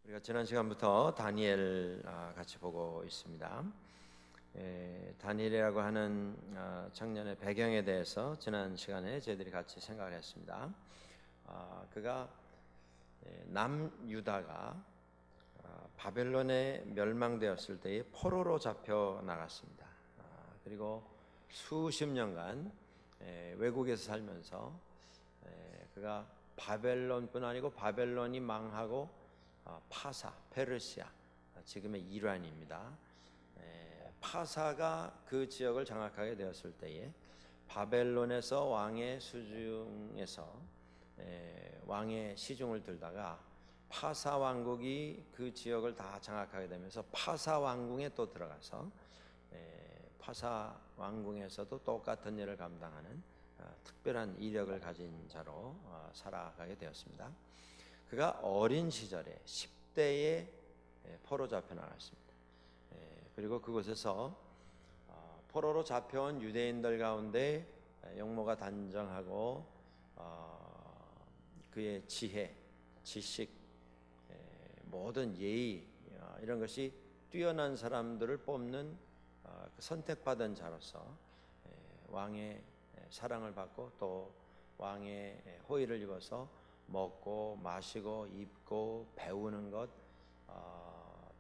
우리가 지난 시간부터 다니엘 같이 보고 있습니다. 다니엘이라고 하는 청년의 배경에 대해서 지난 시간에 저희들이 같이 생각을 했습니다. 그가 남유다가 바벨론에 멸망되었을 때에 포로로 잡혀 나갔습니다. 그리고 수십 년간 외국에서 살면서 그가 바벨론뿐 아니고 바벨론이 망하고 파사, 페르시아, 지금의 이란입니다. 파사가 그 지역을 장악하게 되었을 때에 바벨론에서 왕의 수중에서 왕의 시중을 들다가 파사 왕국이 그 지역을 다 장악하게 되면서 파사 왕궁에 또 들어가서 파사 왕궁에서도 똑같은 일을 감당하는 특별한 이력을 가진 자로 살아가게 되었습니다. 그가 어린 시절에 10대에 포로 잡혀 나갔습니다. 그리고 그곳에서 포로로 잡혀온 유대인들 가운데 용모가 단정하고 그의 지혜, 지식, 모든 예의 이런 것이 뛰어난 사람들을 뽑는 선택받은 자로서 왕의 사랑을 받고 또 왕의 호의를 입어서 먹고 마시고 입고 배우는 것,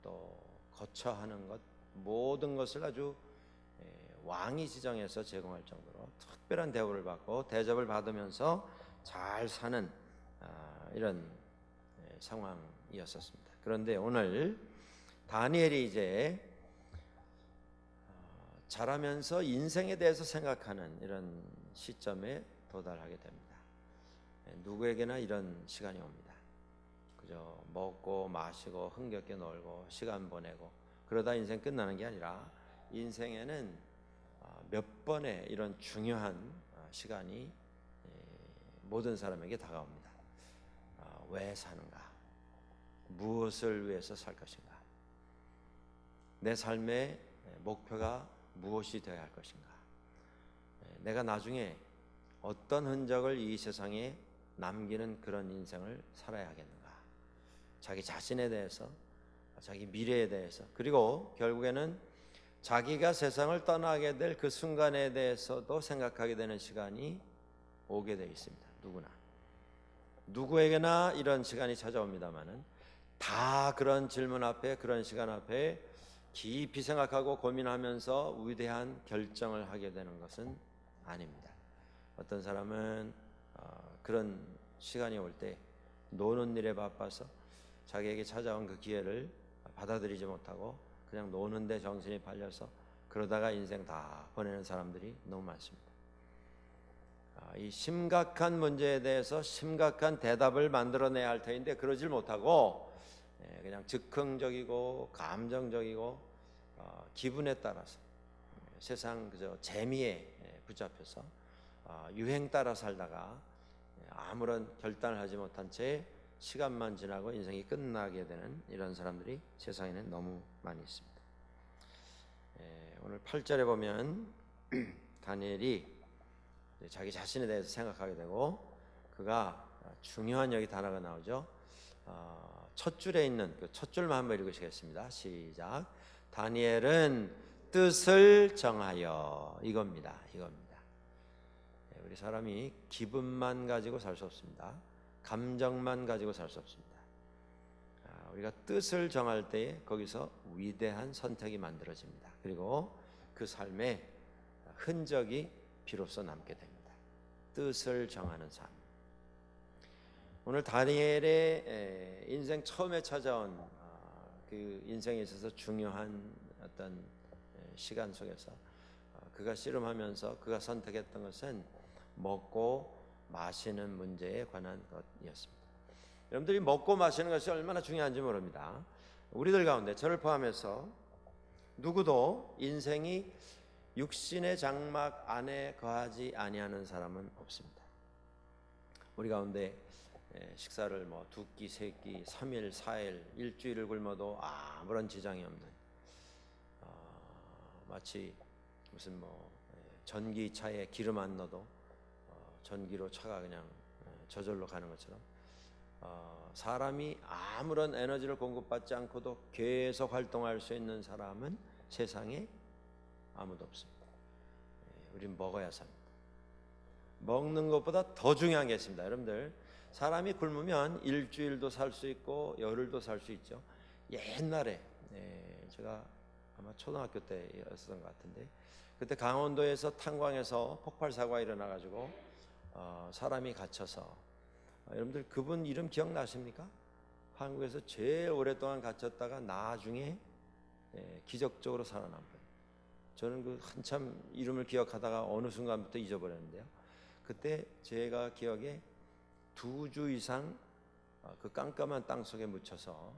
또 거처하는 것, 모든 것을 아주 왕이 지정해서 제공할 정도로 특별한 대우를 받고 대접을 받으면서 잘 사는 이런 상황이었었습니다. 그런데 오늘 다니엘이 이제 자라면서 인생에 대해서 생각하는 이런 시점에 도달하게 됩니다. 누구에게나 이런 시간이 옵니다. 그저 먹고 마시고 흥겹게 놀고 시간 보내고 그러다 인생 끝나는 게 아니라 인생에는 몇 번의 이런 중요한 시간이 모든 사람에게 다가옵니다. 왜 사는가? 무엇을 위해서 살 것인가? 내 삶의 목표가 무엇이 되어야 할 것인가? 내가 나중에 어떤 흔적을 이 세상에 남기는 그런 인생을 살아야 하겠는가? 자기 자신에 대해서, 자기 미래에 대해서, 그리고 결국에는 자기가 세상을 떠나게 될 그 순간에 대해서도 생각하게 되는 시간이 오게 되어 있습니다. 누구에게나 이런 시간이 찾아옵니다만은 다 그런 질문 앞에, 그런 시간 앞에 깊이 생각하고 고민하면서 위대한 결정을 하게 되는 것은 아닙니다. 어떤 사람은 그런 시간이 올 때 노는 일에 바빠서 자기에게 찾아온 그 기회를 받아들이지 못하고 그냥 노는 데 정신이 팔려서 그러다가 인생 다 보내는 사람들이 너무 많습니다. 이 심각한 문제에 대해서 심각한 대답을 만들어내야 할 터인데 그러질 못하고 그냥 즉흥적이고 감정적이고 기분에 따라서 세상 그저 재미에 붙잡혀서 유행 따라 살다가 아무런 결단을 하지 못한 채 시간만 지나고 인생이 끝나게 되는 이런 사람들이 세상에는 너무 많이 있습니다. 오늘 8절에 보면 다니엘이 자기 자신에 대해서 생각하게 되고 그가 중요한 여기 단어가 나오죠. 첫 줄에 있는 그 첫 줄만 한번 읽으시겠습니다. 시작. 다니엘은 뜻을 정하여 이겁니다. 우리 사람이 기분만 가지고 살 수 없습니다. 감정만 가지고 살 수 없습니다. 우리가 뜻을 정할 때에 거기서 위대한 선택이 만들어집니다. 그리고 그 삶에 흔적이 비로소 남게 됩니다. 뜻을 정하는 삶. 오늘 다니엘의 인생 처음에 찾아온 그 인생에 있어서 중요한 어떤 시간 속에서 그가 씨름하면서 그가 선택했던 것은 먹고 마시는 문제에 관한 것이었습니다. 여러분들이 먹고 마시는 것이 얼마나 중요한지 모릅니다. 우리들 가운데 저를 포함해서 누구도 인생이 육신의 장막 안에 거하지 아니하는 사람은 없습니다. 우리 가운데 식사를 뭐 2끼, 3끼, 3일, 4일, 일주일을 굶어도 아무런 지장이 없는 마치 무슨 뭐 전기차에 기름 안 넣어도 전기로 차가 그냥 저절로 가는 것처럼 사람이 아무런 에너지를 공급받지 않고도 계속 활동할 수 있는 사람은 세상에 아무도 없습니다. 우린 먹어야 삽니다. 먹는 것보다 더 중요한 게 있습니다. 여러분들, 사람이 굶으면 일주일도 살 수 있고 열흘도 살 수 있죠. 옛날에 제가 아마 초등학교 때였던 것 같은데, 그때 강원도에서 탄광에서 폭발 사고가 일어나가지고 사람이 갇혀서, 여러분들 그분 이름 기억나십니까? 한국에서 제일 오랫동안 갇혔다가 나중에 기적적으로 살아난 분. 저는 그 한참 이름을 기억하다가 어느 순간부터 잊어버렸는데요. 그때 제가 기억에 2주 이상 그 깜깜한 땅 속에 묻혀서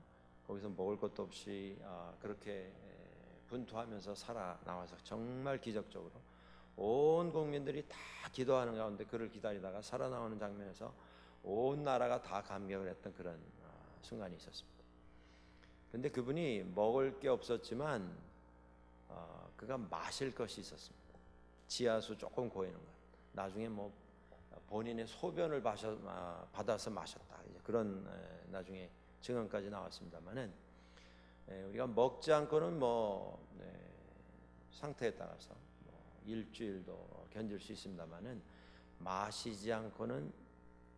거기서 먹을 것도 없이 그렇게 분투하면서 살아나와서 정말 기적적으로 온 국민들이 다 기도하는 가운데 그를 기다리다가 살아나오는 장면에서 온 나라가 다 감격을 했던 그런 순간이 있었습니다. 근데 그분이 먹을 게 없었지만 그가 마실 것이 있었습니다. 지하수 조금 고이는 것. 나중에 뭐 본인의 소변을 받아서 마셨다. 이제 그런 나중에 증언까지 나왔습니다만은, 우리가 먹지 않고는 상태에 따라서 일주일도 견딜 수 있습니다만은 마시지 않고는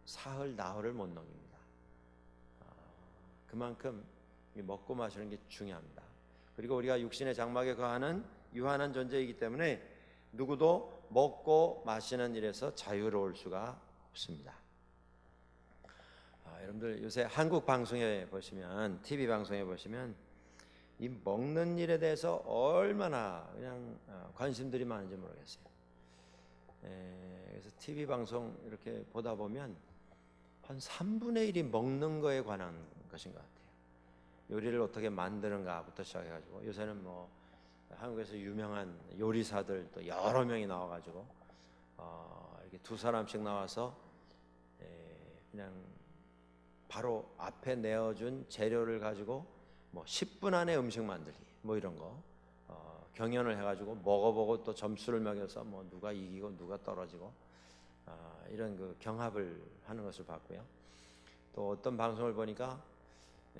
사흘 나흘을 못 넘깁니다. 그만큼 먹고 마시는 게 중요합니다. 그리고 우리가 육신의 장막에 거하는 유한한 존재이기 때문에 누구도 먹고 마시는 일에서 자유로울 수가 없습니다. 여러분들 요새 한국 방송에 보시면, TV 방송에 보시면 이 먹는 일에 대해서 얼마나 그냥 관심들이 많은지 모르겠어요. 그래서 TV 방송 이렇게 보다 보면 한 3분의 1이 먹는 거에 관한 것인 것 같아요. 요리를 어떻게 만드는가부터 시작해가지고, 요새는 뭐 한국에서 유명한 요리사들 또 여러 명이 나와가지고 이렇게 두 사람씩 나와서 그냥 바로 앞에 내어준 재료를 가지고 뭐 10분 안에 음식 만들기 뭐 이런 거 경연을 해가지고 먹어보고 또 점수를 매겨서 뭐 누가 이기고 누가 떨어지고 이런 그 경합을 하는 것을 봤고요. 또 어떤 방송을 보니까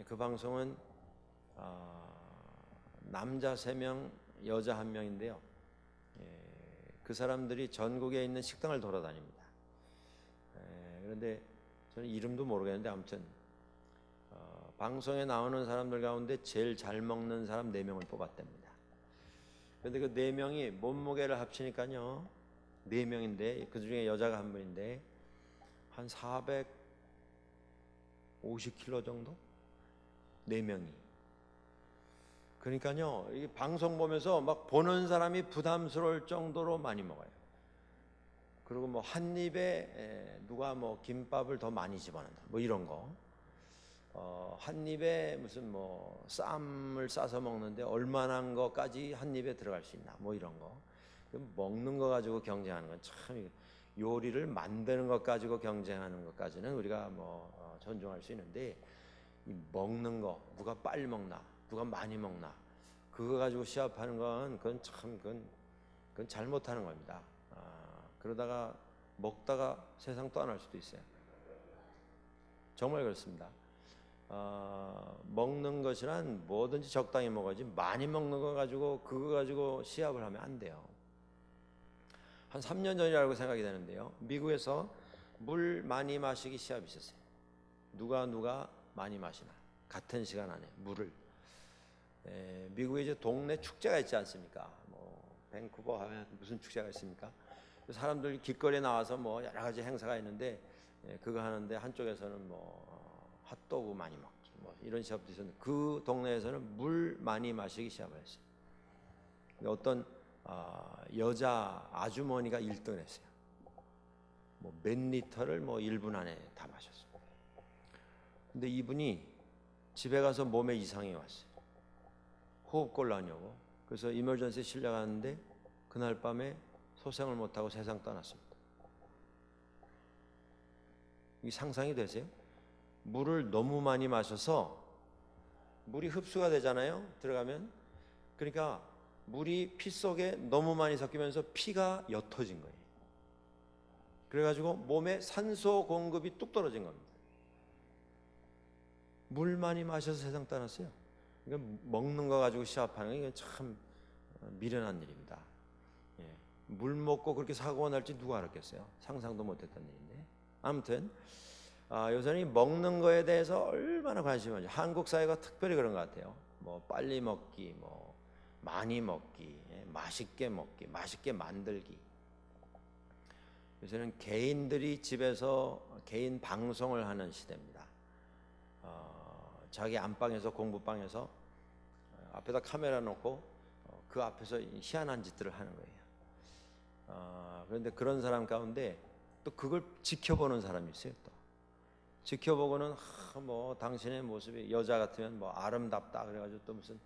그 방송은 남자 3명, 여자 1명인데요. 그 사람들이 전국에 있는 식당을 돌아다닙니다. 그런데 저는 이름도 모르겠는데 아무튼 방송에 나오는 사람들 가운데 제일 잘 먹는 사람 4명을 뽑았답니다. 그런데 그 4명이 몸무게를 합치니까요, 4명인데 그 중에 여자가 1분인데 한 450kg 정도? 4명이. 그러니까요, 이 방송 보면서 막 보는 사람이 부담스러울 정도로 많이 먹어요. 그리고 뭐 한 입에 누가 뭐 김밥을 더 많이 집어넣는다 뭐 이런 거, 한 입에 무슨 뭐 쌈을 싸서 먹는데 얼마나 거까지 한 입에 들어갈 수 있나 뭐 이런 거. 먹는 거 가지고 경쟁하는 건 참, 요리를 만드는 것 가지고 경쟁하는 것까지는 우리가 뭐 존중할 수 있는데, 이 먹는 거, 누가 빨리 먹나 누가 많이 먹나 그거 가지고 시합하는 건 그건 잘못하는 겁니다. 그러다가 먹다가 세상 떠날 수도 있어요. 정말 그렇습니다. 먹는 것이란 뭐든지 적당히 먹어야지, 많이 먹는 거 가지고 그거 가지고 시합을 하면 안 돼요. 한 3년 전이라고 생각이 되는데요, 미국에서 물 많이 마시기 시합이 있었어요. 누가 많이 마시나 같은 시간 안에 물을. 미국에 이제 동네 축제가 있지 않습니까? 뭐 밴쿠버 하면 무슨 축제가 있습니까? 사람들이 길거리에 나와서 뭐 여러 가지 행사가 있는데 그거 하는데 한쪽에서는 뭐 핫도그 많이 먹기 뭐 이런 시합도 있었는데, 그 동네에서는 물 많이 마시기 시합을 했어요. 어떤 여자 아주머니가 1등을 했어요. 뭐 몇 리터를 뭐 1분 안에 다 마셨어요. 근데 이분이 집에 가서 몸에 이상이 왔어요. 호흡곤란이 오고, 그래서 이머전시에 실려갔는데 그날 밤에 소생을 못하고 세상 떠났습니다. 이 상상이 되세요? 물을 너무 많이 마셔서 물이 흡수가 되잖아요, 들어가면. 그러니까 물이 피 속에 너무 많이 섞이면서 피가 옅어진 거예요. 그래가지고 몸에 산소 공급이 뚝 떨어진 겁니다. 물 많이 마셔서 세상 떠났어요. 그러니까 먹는 거 가지고 시합하는 게 참 미련한 일입니다. 예. 물 먹고 그렇게 사고가 날지 누가 알았겠어요? 상상도 못했던 일인데. 아무튼 요새는 먹는 거에 대해서 얼마나 관심이 많죠. 한국 사회가 특별히 그런 것 같아요. 뭐 빨리 먹기, 뭐 많이 먹기, 맛있게 먹기, 맛있게 만들기. 요새는 개인들이 집에서 개인 방송을 하는 시대입니다. 자기 안방에서 공부방에서 앞에다 카메라 놓고 그 앞에서 희한한 짓들을 하는 거예요. 그런데 그런 사람 가운데 또 그걸 지켜보는 사람이 있어요. 또 지켜보고는 뭐 당신의 모습이 여자 같으면 뭐 아름답다 그래가지고 또 무슨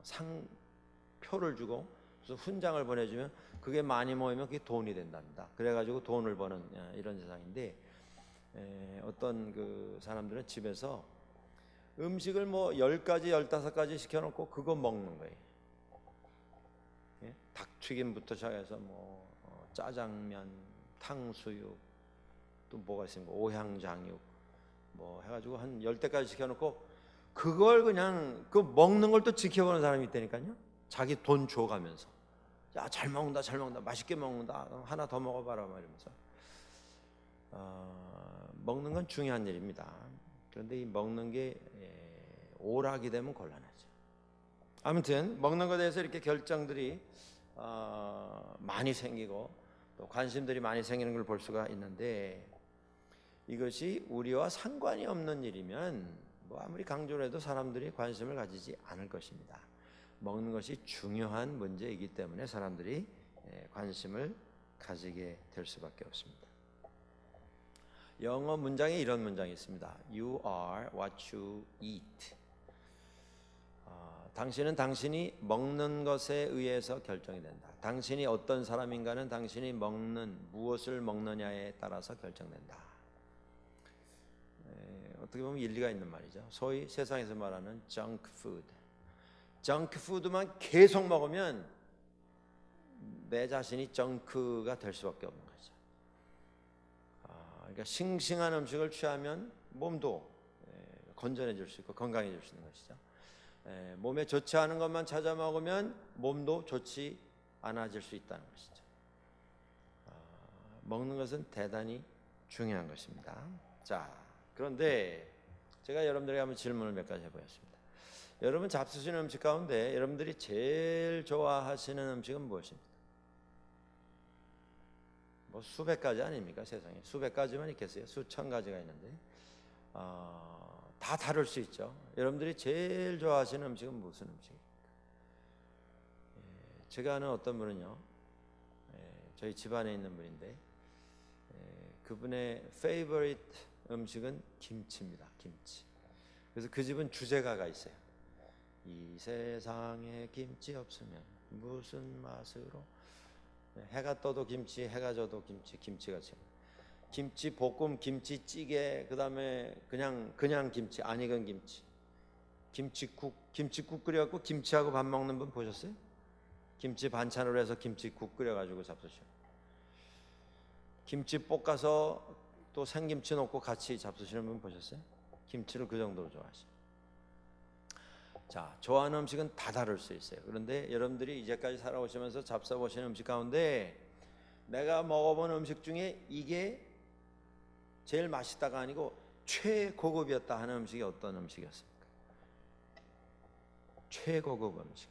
상표를 주고 무슨 훈장을 보내주면 그게 많이 모이면 그게 돈이 된답니다. 그래가지고 돈을 버는 이런 세상인데, 어떤 그 사람들은 집에서 음식을 뭐 10가지 15가지 시켜놓고 그거 먹는 거예요. 예? 닭튀김부터 시작해서 뭐 짜장면, 탕수육, 또 뭐가 있습니까? 오향장육 뭐 해가지고 한 10대까지 시켜놓고 그걸 그냥 그 먹는 걸 또 지켜보는 사람이 있다니까요. 자기 돈 줘가면서 야, 잘 먹는다, 잘 먹는다, 맛있게 먹는다, 하나 더 먹어봐라 이러면서. 먹는 건 중요한 일입니다. 그런데 이 먹는 게 오락이 되면 곤란하죠. 아무튼 먹는 것에 대해서 이렇게 결정들이 많이 생기고 또 관심들이 많이 생기는 걸 볼 수가 있는데, 이것이 우리와 상관이 없는 일이면 뭐 아무리 강조를 해도 사람들이 관심을 가지지 않을 것입니다. 먹는 것이 중요한 문제이기 때문에 사람들이 관심을 가지게 될 수밖에 없습니다. 영어 문장에 이런 문장이 있습니다. You are what you eat. 당신은 당신이 먹는 것에 의해서 결정이 된다. 당신이 어떤 사람인가는 당신이 먹는 무엇을 먹느냐에 따라서 결정된다. 어떻게 보면 일리가 있는 말이죠. 소위 세상에서 말하는 junk food. junk food만 계속 먹으면 내 자신이 정크가 될 수밖에 없는 거죠. 그러니까 싱싱한 음식을 취하면 몸도 건전해질 수 있고 건강해질 수 있는 것이죠. 몸에 좋지 않은 것만 찾아 먹으면 몸도 좋지 않아질 수 있다는 것이죠. 먹는 것은 대단히 중요한 것입니다. 자, 그런데 제가 여러분들에게 한번 질문을 몇 가지 해보겠습니다. 여러분 잡수시는 음식 가운데 여러분들이 제일 좋아하시는 음식은 무엇입니까? 뭐 수백 가지 아닙니까? 세상에 수백 가지만 있겠어요? 수천 가지가 있는데 다 다를 수 있죠. 여러분들이 제일 좋아하시는 음식은 무슨 음식입니까? 제가 아는 어떤 분은요, 저희 집안에 있는 분인데 그분의 favorite 음식은 김치입니다. 김치. 그래서 그 집은 주제가가 있어요. 이 세상에 김치 없으면 무슨 맛으로. 해가 떠도 김치, 해가 져도 김치, 김치가 지 김치 볶음, 김치 찌개, 그다음에 그냥 김치, 안 익은 김치, 김치국 끓여갖고 김치하고 밥 먹는 분 보셨어요? 김치 반찬으로 해서 김치국 끓여가지고 잡수셔. 김치 볶아서 또 생김치 넣고 같이 잡수시는 분 보셨어요? 김치를 그 정도로 좋아하시죠. 자, 좋아하는 음식은 다 다를 수 있어요. 그런데 여러분들이 이제까지 살아오시면서 잡숴보시는 음식 가운데 내가 먹어본 음식 중에 이게 제일 맛있다가 아니고 최고급이었다 하는 음식이 어떤 음식이었습니까? 최고급 음식.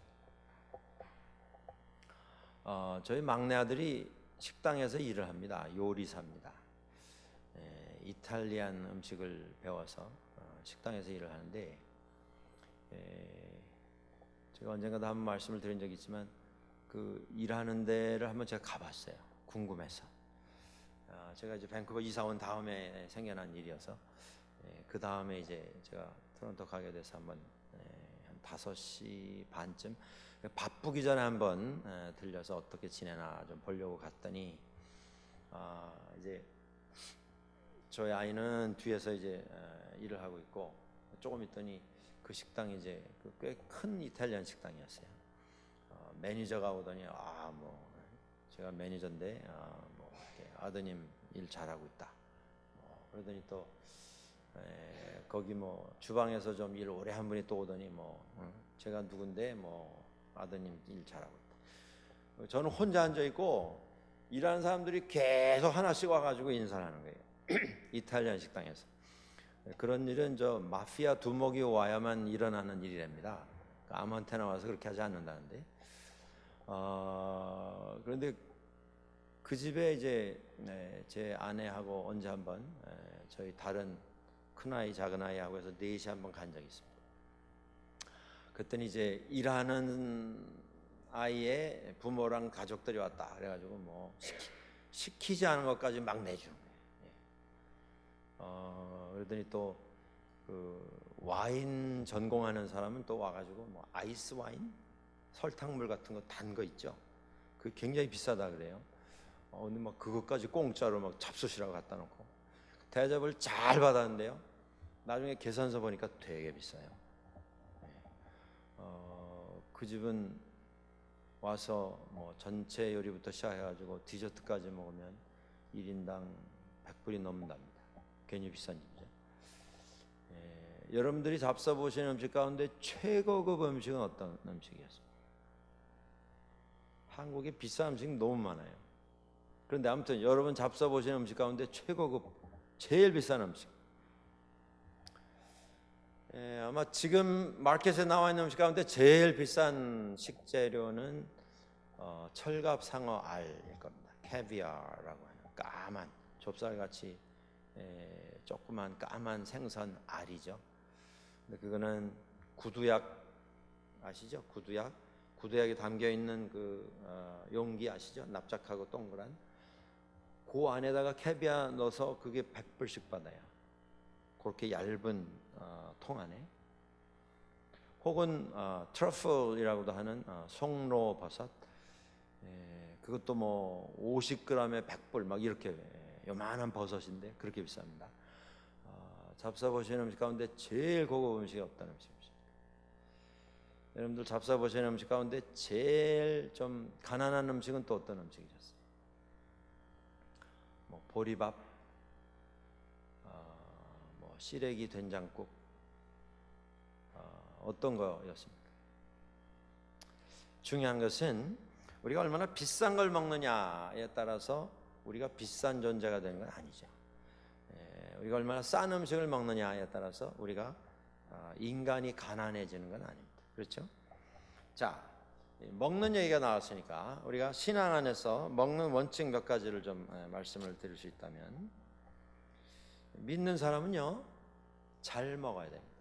저희 막내 아들이 식당에서 일을 합니다. 요리사입니다. 이탈리안 음식을 배워서 식당에서 일을 하는데, 제가 언젠가도 한번 말씀을 드린 적이 있지만 그 일하는 데를 한번 제가 가봤어요. 궁금해서. 제가 이제 밴쿠버 이사 온 다음에 생겨난 일이어서 그 다음에 이제 제가 토론토 가게 돼서 한번 한 5시 반쯤 바쁘기 전에 한번 들려서 어떻게 지내나 좀 보려고 갔더니 이제 저희 아이는 뒤에서 이제 일을 하고 있고, 조금 있더니 그 식당이 이제 꽤 큰 이탈리안 식당이었어요. 매니저가 오더니 뭐 제가 매니저인데 뭐 이렇게 아드님 일 잘하고 있다. 그러더니 또 거기 뭐 주방에서 좀 일 오래 한 분이 또 오더니 뭐 제가 누군데 뭐 아드님 일 잘하고 있다. 저는 혼자 앉아 있고 일하는 사람들이 계속 하나씩 와가지고 인사를 하는 거예요. 이탈리안 식당에서. 그런 일은 저 마피아 두목이 와야만 일어나는 일이랍니다. 아무한테나 와서 그렇게 하지 않는다는데. 그런데 그 집에 이제 제 아내하고 언제 한번 저희 다른 큰아이 작은아이하고 해서 넷이 한번 간 적이 있습니다. 그랬더니 이제 일하는 아이의 부모랑 가족들이 왔다 그래가지고 뭐 시키지 않은 것까지 막 내주는 거예요. 그러더니 또 그 와인 전공하는 사람은 또 와가지고 뭐 아이스 와인, 설탕물 같은 거 단 거 있죠. 그 굉장히 비싸다 그래요. 근데 막 그것까지 공짜로 막 잡수시라고 갖다 놓고 대접을 잘 받았는데요. 나중에 계산서 보니까 되게 비싸요. 그 집은 와서 뭐 전체 요리부터 시작해가지고 디저트까지 먹으면 1인당 100불이 넘는답니다. 괜히 비싼 집이죠. 여러분들이 잡숴 보시는 음식 가운데 최고급 음식은 어떤 음식이었습니까? 한국에 비싼 음식 너무 많아요. 그런데 아무튼 여러분 잡숴 보시는 음식 가운데 최고급, 제일 비싼 음식. 아마 지금 마켓에 나와 있는 음식 가운데 제일 비싼 식재료는 철갑 상어 알일 겁니다. 캐비아라고 하는 까만 좁쌀같이 조그만 까만 생선 알이죠. 근데 그거는 구두약 아시죠? 구두약이 담겨 있는 그 용기 아시죠? 납작하고 동그란 그 안에다가 캐비아 넣어서 그게 100불씩 받아요. 그렇게 얇은 통 안에. 혹은 트러플이라고도 하는 송로버섯, 그것도 뭐 50g에 100불 막 이렇게 요만한 버섯인데 그렇게 비쌉니다. 잡숴보시는 음식 가운데 제일 고급 음식이 없다는 음식입니다. 여러분들 잡숴보시는 음식 가운데 제일 좀 가난한 음식은 또 어떤 음식이셨어요? 뭐 보리밥, 뭐 시래기 된장국, 어떤 거였습니까? 중요한 것은 우리가 얼마나 비싼 걸 먹느냐에 따라서 우리가 비싼 존재가 되는 건 아니죠. 우리가 얼마나 싼 음식을 먹느냐에 따라서 우리가 인간이 가난해지는 건 아닙니다. 그렇죠? 자, 먹는 얘기가 나왔으니까 우리가 신앙 안에서 먹는 원칙 몇 가지를 좀 말씀을 드릴 수 있다면, 믿는 사람은요 잘 먹어야 됩니다.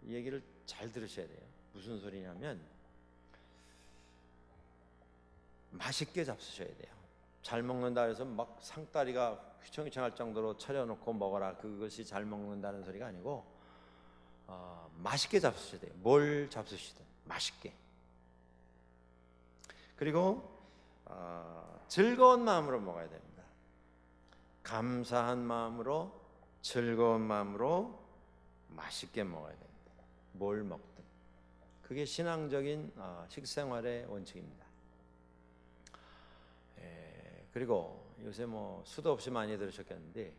이 얘기를 잘 들으셔야 돼요. 무슨 소리냐면 맛있게 잡수셔야 돼요. 잘 먹는다 해서 막 상다리가 휘청휘청할 정도로 차려놓고 먹어라, 그것이 잘 먹는다는 소리가 아니고 맛있게 잡수셔야 돼요. 뭘 잡수시든 맛있게. 그리고 즐거운 마음으로 먹어야 됩니다. 감사한 마음으로, 즐거운 마음으로 맛있게 먹어야 됩니다. 뭘 먹든. 그게 신앙적인 식생활의 원칙입니다. 그리고 요새 뭐 수도 없이 많이 들으셨겠는데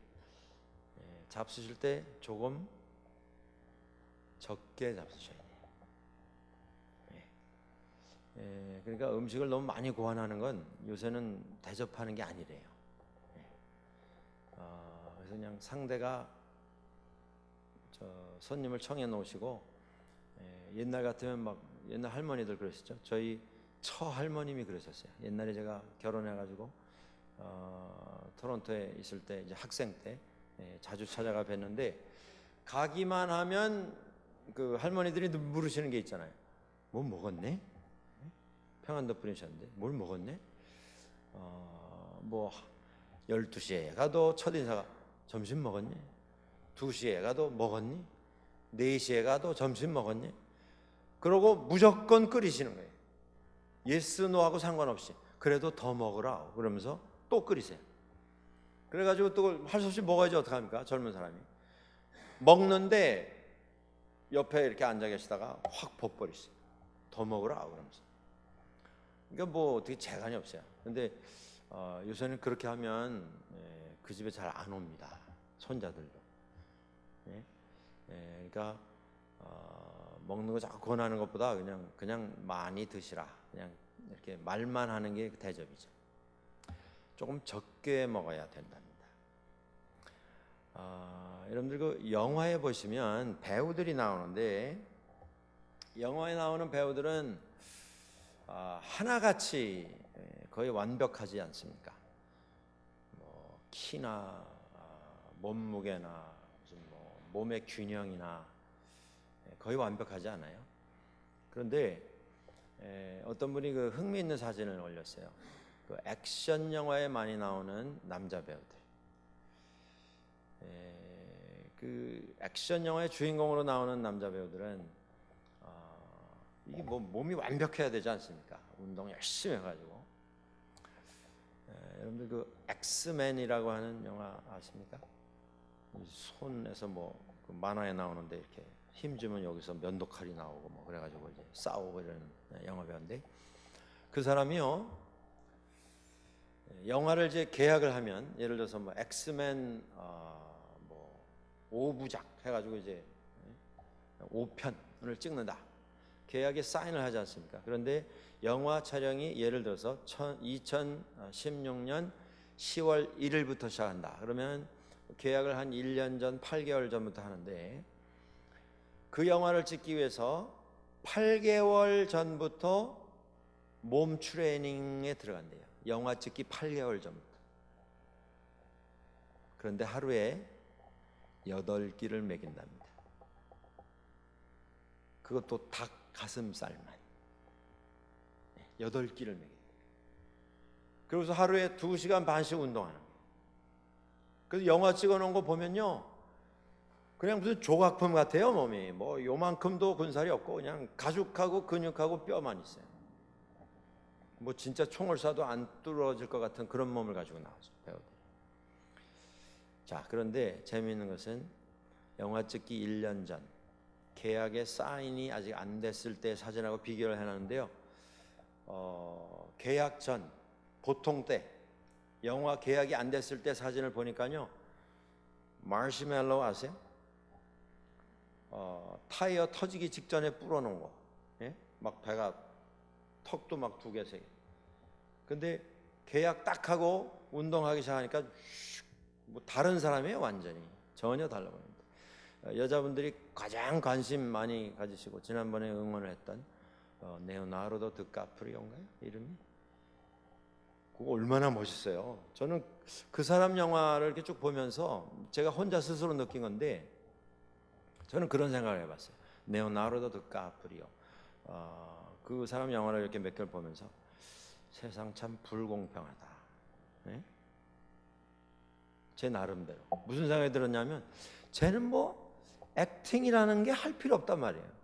잡수실 때 조금 적게 잡수셔야 돼요. 그러니까 음식을 너무 많이 고안하는 건 요새는 대접하는 게 아니래요. 그래서 그냥 상대가 손님을 청해 놓으시고, 옛날 같으면 막 옛날 할머니들 그러시죠. 저희 처할머님이 그러셨어요. 옛날에 제가 결혼해가지고 토론토에 있을 때 이제 학생 때 자주 찾아가 뵀는데, 가기만 하면 그 할머니들이 물으시는 게 있잖아요. 뭐 먹었네? 평안도 분이셨는데 뭘 먹었네? 뭐 12시에 가도 첫인사가 점심 먹었니? 2시에 가도 먹었니? 4시에 가도 점심 먹었니? 그러고 무조건 끓이시는 거예요. 예스 노하고 상관없이. 그래도 더 먹으라 그러면서 또 끓이세요. 그래가지고 또 할 수 없이 먹어야지 어떡합니까? 젊은 사람이 먹는데 옆에 이렇게 앉아 계시다가 확 벗버리세요. 더 먹으라 그러면서. 그러니까 뭐 어떻게 재간이 없어요. 근데 요새는 그렇게 하면 그 집에 잘 안 옵니다. 손자들도. 예? 그러니까 먹는 거 자꾸 권하는 것보다 그냥 많이 드시라. 그냥 이렇게 말만 하는 게 대접이죠. 조금 적게 먹어야 된답니다. 여러분들 그 영화에 보시면 배우들이 나오는데 영화에 나오는 배우들은 하나같이 거의 완벽하지 않습니까? 뭐 키나 몸무게나 무슨 뭐 몸의 균형이나 거의 완벽하지 않아요. 그런데 어떤 분이 그 흥미있는 사진을 올렸어요. 그 액션 영화에 많이 나오는 남자 배우들. 그 액션 영화의 주인공으로 나오는 남자 배우들은 이게 뭐 몸이 완벽해야 되지 않습니까? 운동 열심히 해가지고. 여러분들 그 엑스맨이라고 하는 영화 아십니까? 손에서 뭐그 만화에 나오는데 이렇게 힘주면 여기서 면도칼이 나오고 뭐 그래가지고 이제 싸우고 이러는 영화 배우인데 그 사람이요. 영화를 이제 계약을 하면 예를 들어서 뭐 엑스맨 뭐 5부작 해가지고 이제 5편을 찍는다. 계약에 사인을 하지 않습니까? 그런데 영화 촬영이 예를 들어서 2016년 10월 1일부터 시작한다. 그러면 계약을 한 1년 전 8개월 전부터 하는데 그 영화를 찍기 위해서 8개월 전부터 몸 트레이닝에 들어간대요. 영화 찍기 8개월 전부터. 그런데 하루에 8끼를 먹인답니다. 그것도 닭 가슴살만 8끼를 먹인다. 그래서 하루에 2시간 반씩 운동하는 거예요. 그래서 영화 찍어놓은 거 보면요 그냥 무슨 조각품 같아요. 몸이 뭐 요만큼도 근살이 없고 그냥 가죽하고 근육하고 뼈만 있어요. 뭐 진짜 총을 쏴도 안 뚫어질 것 같은 그런 몸을 가지고 나왔어요, 배우들이. 자, 그런데 재미있는 것은 영화 찍기 1년 전 계약의 사인이 아직 안 됐을 때 사진하고 비교를 해놨는데요. 계약 전 보통 때 영화 계약이 안 됐을 때 사진을 보니까요. 마시멜로 아세요? 타이어 터지기 직전에 불어놓은 거. 예? 막 배가 턱도 막 2개, 3개. 근데 계약 딱 하고 운동하기 시작하니까 뭐 다른 사람이에요. 완전히 전혀 달라 보입니다. 여자분들이 가장 관심 많이 가지시고 지난번에 응원을 했던 레오나르도 드카프리오인가요? 이름이? 그거 얼마나 멋있어요. 저는 그 사람 영화를 이렇게 쭉 보면서 제가 혼자 스스로 느낀 건데 저는 그런 생각을 해봤어요. 레오나르도 드카프리오. 그 사람 영화를 이렇게 몇 개를 보면서 세상 참 불공평하다. 네? 제 나름대로 무슨 생각이 들었냐면 쟤는 뭐 액팅이라는 게 할 필요 없단 말이에요.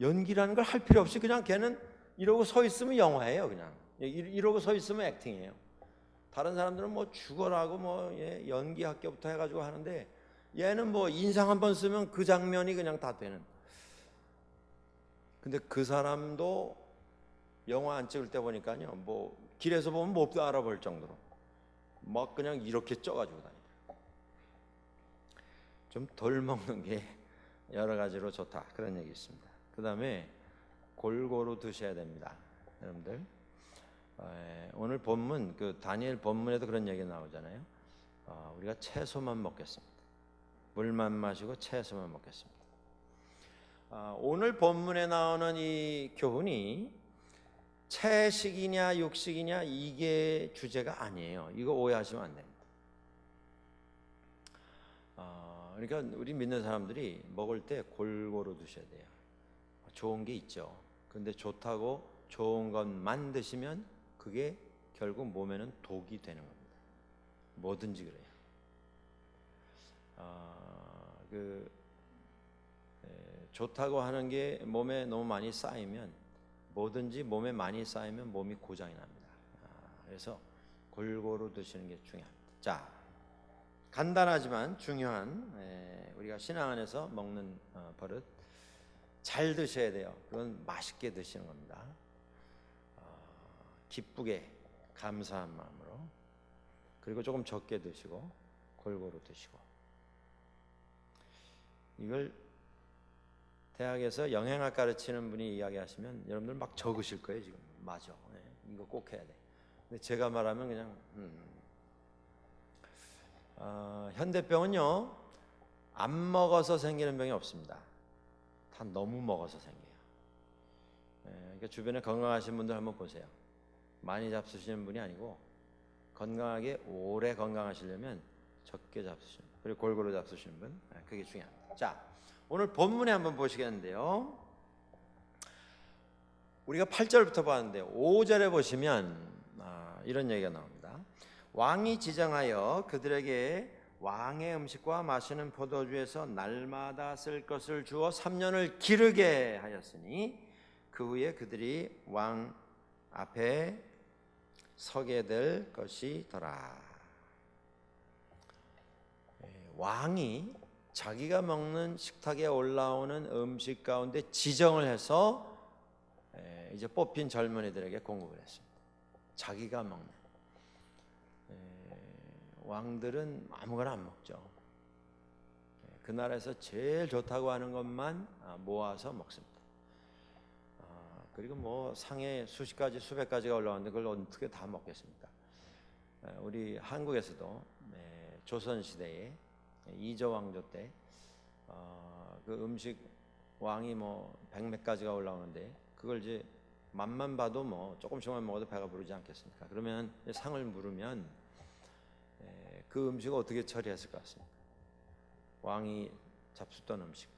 연기라는 걸 할 필요 없이 그냥 걔는 이러고 서 있으면 영화예요. 그냥 이러고 서 있으면 액팅이에요. 다른 사람들은 뭐 죽어라고 뭐 연기 학교부터 해가지고 하는데 얘는 뭐 인상 한번 쓰면 그 장면이 그냥 다 되는. 근데 그 사람도 영화 안 찍을 때 보니까요, 뭐 길에서 보면 못 알아볼 정도로 막 그냥 이렇게 쪄가지고 다니더라고요. 좀 덜 먹는 게 여러 가지로 좋다 그런 얘기 있습니다. 그 다음에 골고루 드셔야 됩니다, 여러분들. 오늘 본문 그 다니엘 본문에도 그런 얘기 나오잖아요. 우리가 채소만 먹겠습니다. 물만 마시고 채소만 먹겠습니다. 오늘 본문에 나오는 이 교훈이 채식이냐 육식이냐 이게 주제가 아니에요. 이거 오해하시면 안 됩니다. 그러니까 우리 믿는 사람들이 먹을 때 골고루 드셔야 돼요. 좋은 게 있죠. 근데 좋다고 좋은 것만 드시면 그게 결국 몸에는 독이 되는 겁니다. 뭐든지 그래요. 좋다고 하는 게 몸에 너무 많이 쌓이면 뭐든지 몸에 많이 쌓이면 몸이 고장이 납니다. 그래서 골고루 드시는 게 중요합니다. 자, 간단하지만 중요한 우리가 신앙 안에서 먹는 버릇 잘 드셔야 돼요. 그건 맛있게 드시는 겁니다. 기쁘게 감사한 마음으로 그리고 조금 적게 드시고 골고루 드시고 이걸 대학에서 영양학 가르치는 분이 이야기하시면 여러분들 막 적으실 거예요. 지금 맞아. 이거 꼭 해야 돼. 근데 제가 말하면 그냥 현대병은요 안 먹어서 생기는 병이 없습니다. 다 너무 먹어서 생겨요. 그러니까 주변에 건강하신 분들 한번 보세요. 많이 잡수시는 분이 아니고 건강하게 오래 건강하시려면 적게 잡수시는 분, 그리고 골고루 잡수시는 분, 그게 중요합니다. 자, 오늘 본문에 한번 보시겠는데요. 우리가 8절부터 봤는데 5절에 보시면 이런 얘기가 나옵니다. 왕이 지정하여 그들에게 왕의 음식과 마시는 포도주에서 날마다 쓸 것을 주어 3년을 기르게 하였으니 그 후에 그들이 왕 앞에 서게 될 것이더라. 왕이 자기가 먹는 식탁에 올라오는 음식 가운데 지정을 해서 이제 뽑힌 젊은이들에게 공급을 했습니다. 자기가 먹는. 왕들은 아무거나 안 먹죠. 그 나라에서 제일 좋다고 하는 것만 모아서 먹습니다. 그리고 뭐 상에 수십 가지 수백 가지가 올라왔는데 그걸 어떻게 다 먹겠습니까? 우리 한국에서도 조선 시대에 이조 왕조 때 그 음식 왕이 뭐 백몇 가지가 올라오는데 그걸 이제 맛만 봐도 뭐 조금씩만 먹어도 배가 부르지 않겠습니까? 그러면 상을 물으면 그 음식을 어떻게 처리했을 것 같습니까? 왕이 잡수던 음식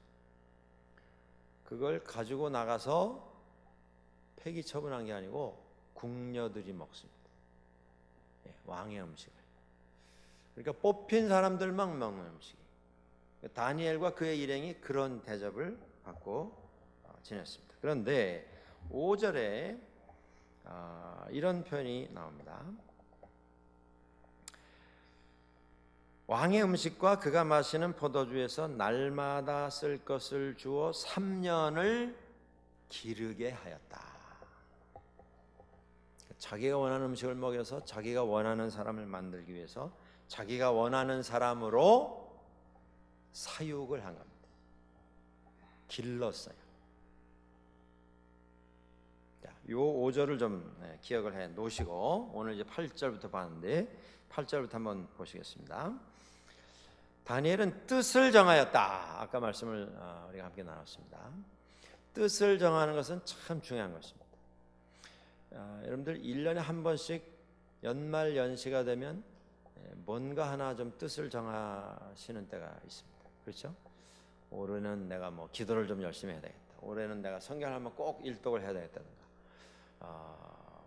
그걸 가지고 나가서 폐기 처분한 게 아니고 궁녀들이 먹습니다. 왕의 음식을. 그러니까 뽑힌 사람들만 먹는 음식. 다니엘과 그의 일행이 그런 대접을 받고 지냈습니다. 그런데 5절에 이런 표현이 나옵니다. 왕의 음식과 그가 마시는 포도주에서 날마다 쓸 것을 주어 3년을 기르게 하였다. 자기가 원하는 음식을 먹여서 자기가 원하는 사람을 만들기 위해서 자기가 원하는 사람으로 사육을 한 겁니다. 길렀어요. 자, 요 5절을 좀 기억을 해 놓으시고 오늘 이제 8절부터 봤는데 8절부터 한번 보시겠습니다. 다니엘은 뜻을 정하였다. 아까 말씀을 우리가 함께 나눴습니다. 뜻을 정하는 것은 참 중요한 것입니다. 여러분들 1년에 한 번씩 연말 연시가 되면 뭔가 하나 좀 뜻을 정하시는 때가 있습니다. 그렇죠? 올해는 내가 뭐 기도를 좀 열심히 해야 되겠다. 올해는 내가 성경을 한번 꼭 일독을 해야 되겠다든가.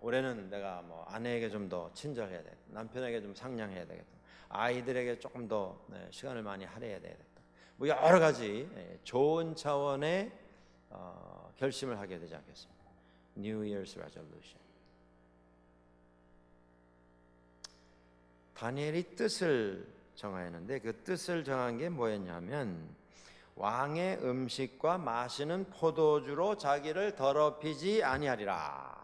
올해는 내가 뭐 아내에게 좀 더 친절해야 되겠다. 남편에게 좀 상냥해야 되겠다. 아이들에게 조금 더 시간을 많이 할애해야 되겠다. 뭐 여러 가지 좋은 차원의 결심을 하게 되지 않겠습니까? New Year's Resolution. 다니엘이 뜻을 정하였는데 그 뜻을 정한 게 뭐였냐면 왕의 음식과 마시는 포도주로 자기를 더럽히지 아니하리라.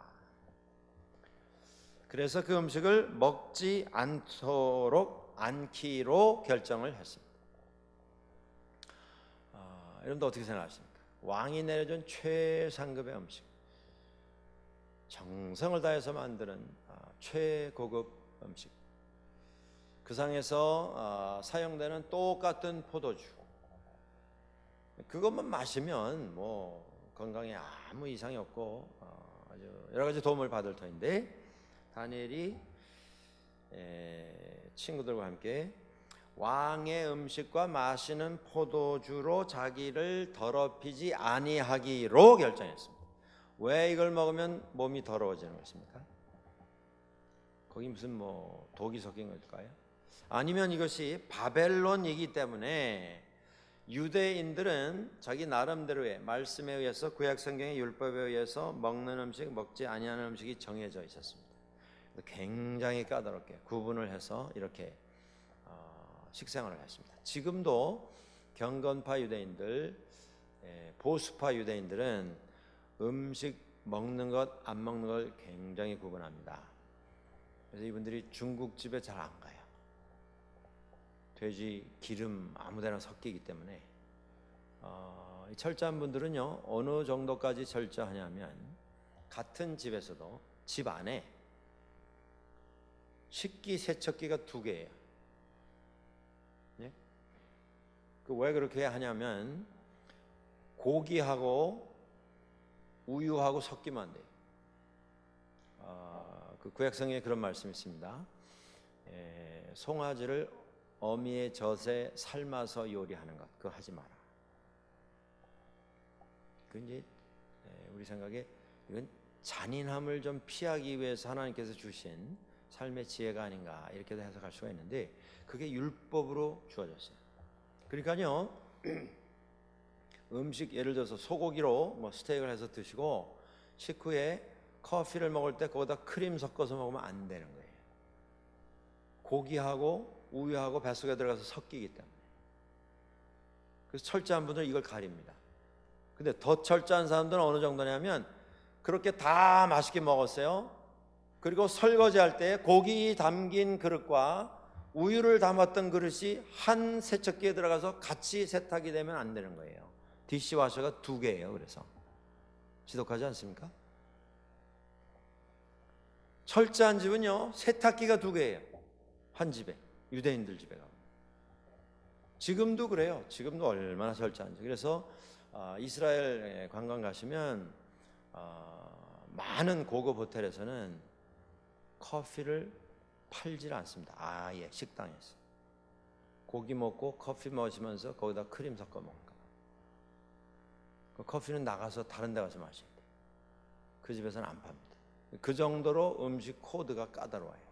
그래서 그 음식을 먹지 않기로 결정을 했습니다. 여러분들 어떻게 생각하십니까? 왕이 내려준 최상급의 음식, 정성을 다해서 만드는 최고급 음식, 그 상에서 사용되는 똑같은 포도주, 그것만 마시면 뭐 건강에 아무 이상이 없고 아주 여러 가지 도움을 받을 터인데 다니엘이 친구들과 함께 왕의 음식과 마시는 포도주로 자기를 더럽히지 아니하기로 결정했습니다. 왜 이걸 먹으면 몸이 더러워지는 것입니까? 거기 무슨 뭐 독이 섞인 걸까요? 아니면 이것이 바벨론이기 때문에 유대인들은 자기 나름대로의 말씀에 의해서 구약 성경의 율법에 의해서 먹는 음식, 먹지 아니하는 음식이 정해져 있었습니다. 굉장히 까다롭게 구분을 해서 이렇게 식생활을 했습니다. 지금도 경건파 유대인들, 보수파 유대인들은 음식 먹는 것, 안 먹는 걸 굉장히 구분합니다. 그래서 이분들이 중국집에 잘 안 가요. 돼지 기름 아무데나 섞이기 때문에 이 철저한 분들은요 어느 정도까지 철저하냐면 같은 집에서도 집 안에 식기세척기가 2개예요. 예? 왜 그렇게 하냐면 고기하고 우유하고 섞이면 안 돼요. 그 구약성경에 그런 말씀이 있습니다. 송아지를 어미의 젖에 삶아서 요리하는 것 그거 하지 마라. 그 이제 우리 생각에 이건 잔인함을 좀 피하기 위해서 하나님께서 주신 삶의 지혜가 아닌가 이렇게도 해석할 수가 있는데 그게 율법으로 주어졌어요. 그러니까요 음식 예를 들어서 소고기로 뭐 스테이크를 해서 드시고 식후에 커피를 먹을 때 거기다 크림 섞어서 먹으면 안 되는 거예요. 고기하고 우유하고 뱃속에 들어가서 섞이기 때문에. 그래서 철저한 분들은 이걸 가립니다. 근데 더 철저한 사람들은 어느 정도냐면 그렇게 다 맛있게 먹었어요. 그리고 설거지할 때 고기 담긴 그릇과 우유를 담았던 그릇이 한 세척기에 들어가서 같이 세탁이 되면 안 되는 거예요. 디시와셔가 2개예요. 그래서 지독하지 않습니까? 철저한 집은요 세탁기가 2개예요. 한 집에, 유대인들 집에 가면. 지금도 그래요. 지금도 얼마나 철저한지. 그래서 이스라엘 관광 가시면 많은 고급 호텔에서는 커피를 팔질 않습니다. 아예 식당에서 고기 먹고 커피 마시면서 거기다 크림 섞어 먹을까. 그 커피는 나가서 다른 데 가서 마셔야 돼. 그 집에서는 안 팝니다. 그 정도로 음식 코드가 까다로워요.